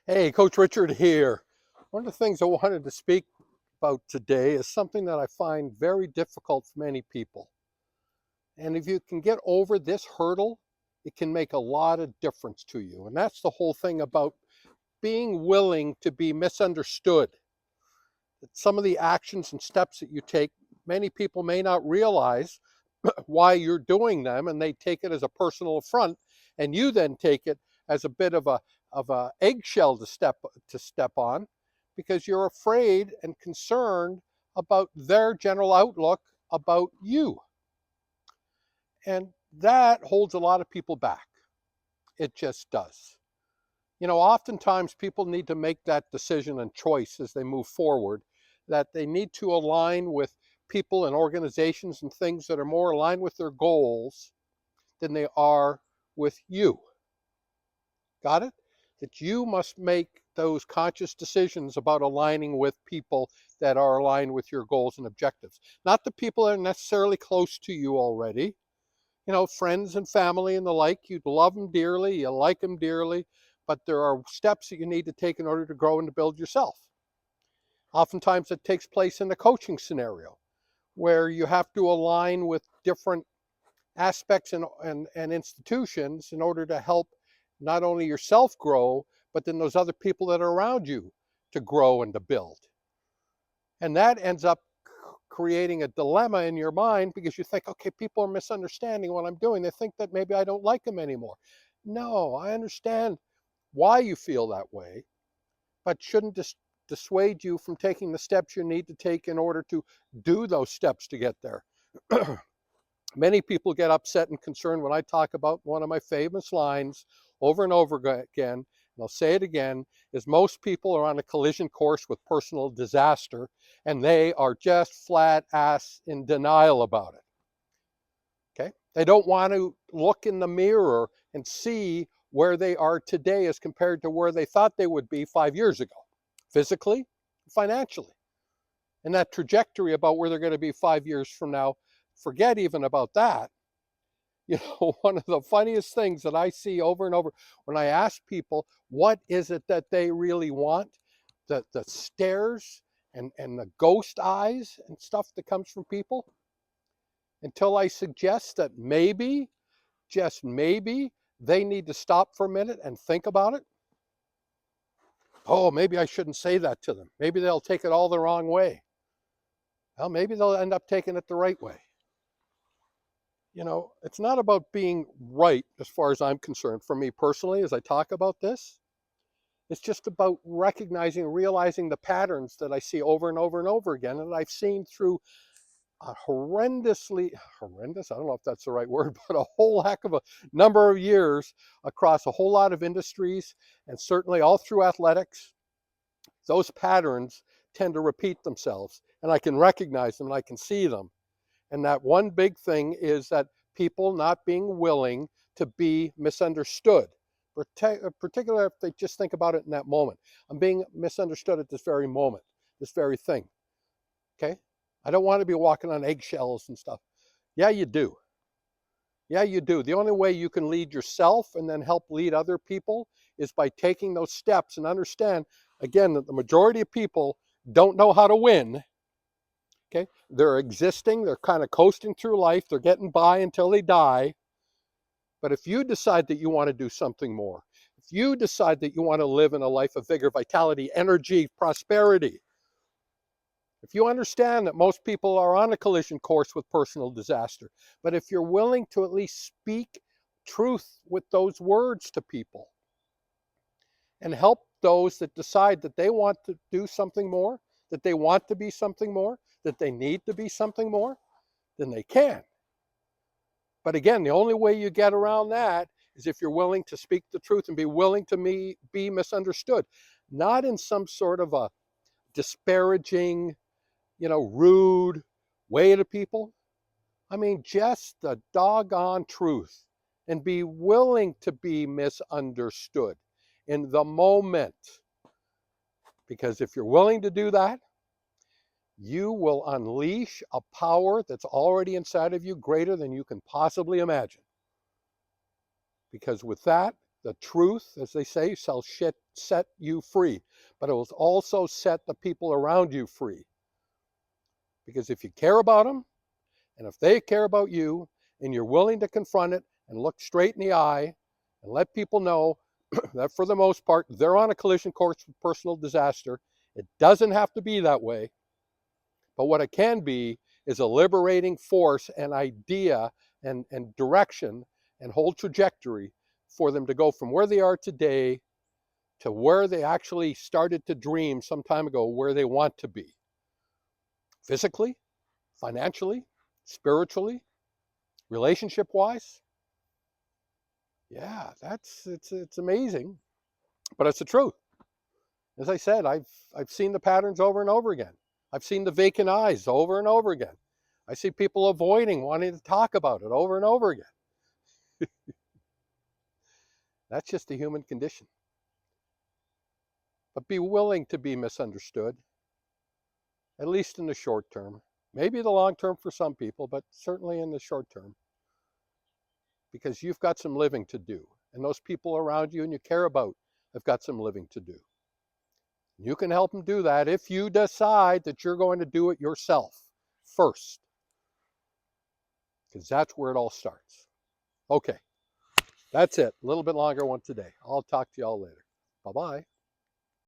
Hey, Coach Richard here. One of the things I wanted to speak about today is something that I find very difficult for many people. And if you can get over this hurdle, it can make a lot of difference to you. And that's the whole thing about being willing to be misunderstood. That some of the actions and steps that you take, many people may not realize why you're doing them, and they take it as a personal affront, and you then take it as a bit of a eggshell to step on, because you're afraid and concerned about their general outlook about you. And that holds a lot of people back. It just does. Oftentimes people need to make that decision and choice as they move forward, that they need to align with people and organizations and things that are more aligned with their goals than they are with you. Got it? That you must make those conscious decisions about aligning with people that are aligned with your goals and objectives. Not the people that are necessarily close to you already. Friends and family and the like, you love them dearly, you like them dearly, but there are steps that you need to take in order to grow and to build yourself. Oftentimes it takes place in the coaching scenario where you have to align with different aspects and institutions in order to help not only yourself grow, but then those other people that are around you to grow and to build. And that ends up creating a dilemma in your mind because you think, okay, people are misunderstanding what I'm doing. They think that maybe I don't like them anymore. No, I understand why you feel that way, but shouldn't dissuade you from taking the steps you need to take in order to do those steps to get there. Many people get upset and concerned when I talk about one of my famous lines over and over again, and I'll say it again, is most people are on a collision course with personal disaster, and they are just flat ass in denial about it. Okay? They don't want to look in the mirror and see where they are today as compared to where they thought they would be 5 years ago, physically, financially. And that trajectory about where they're going to be 5 years from now, forget even about that. One of the funniest things that I see over and over when I ask people, what is it that they really want? The stares and the ghost eyes and stuff that comes from people, until I suggest that maybe, just maybe, they need to stop for a minute and think about it. Oh, maybe I shouldn't say that to them. Maybe they'll take it all the wrong way. Well, maybe they'll end up taking it the right way. It's not about being right as far as I'm concerned. For me personally, as I talk about this, it's just about recognizing and realizing the patterns that I see over and over and over again, and I've seen through a horrendous, I don't know if that's the right word, but a whole heck of a number of years across a whole lot of industries, and certainly all through athletics. Those patterns tend to repeat themselves, and I can recognize them and I can see them. And that one big thing is that people not being willing to be misunderstood, particularly if they just think about it in that moment. I'm being misunderstood at this very moment, this very thing. Okay? I don't want to be walking on eggshells and stuff. Yeah, you do. Yeah, you do. The only way you can lead yourself and then help lead other people is by taking those steps and understand, again, that the majority of people don't know how to win. Okay, they're existing, they're kind of coasting through life, they're getting by until they die. But if you decide that you want to do something more, if you decide that you want to live in a life of vigor, vitality, energy, prosperity, if you understand that most people are on a collision course with personal disaster, but if you're willing to at least speak truth with those words to people and help those that decide that they want to do something more, that they want to be something more, that they need to be something more, then they can. But again, the only way you get around that is if you're willing to speak the truth and be willing to be misunderstood, not in some sort of a disparaging, rude way to people. I mean, just the doggone truth, and be willing to be misunderstood in the moment. Because if you're willing to do that, you will unleash a power that's already inside of you greater than you can possibly imagine. Because with that, The truth, as they say, shall set you free, but it will also set the people around you free. Because if you care about them, and if they care about you, and you're willing to confront it and look straight in the eye and let people know that for the most part, they're on a collision course with personal disaster. It doesn't have to be that way. But what it can be is a liberating force and idea and direction and whole trajectory for them to go from where they are today to where they actually started to dream some time ago, where they want to be. Physically, financially, spiritually, relationship-wise. Yeah, it's amazing, but it's the truth. As I said, I've seen the patterns over and over again. I've seen the vacant eyes over and over again. I see people avoiding wanting to talk about it over and over again. That's just the human condition. But be willing to be misunderstood, at least in the short term. Maybe the long term for some people, but certainly in the short term. Because you've got some living to do. And those people around you and you care about have got some living to do. You can help them do that if you decide that you're going to do it yourself first. Because that's where it all starts. Okay, that's it. A little bit longer one today. I'll talk to y'all later. Bye-bye.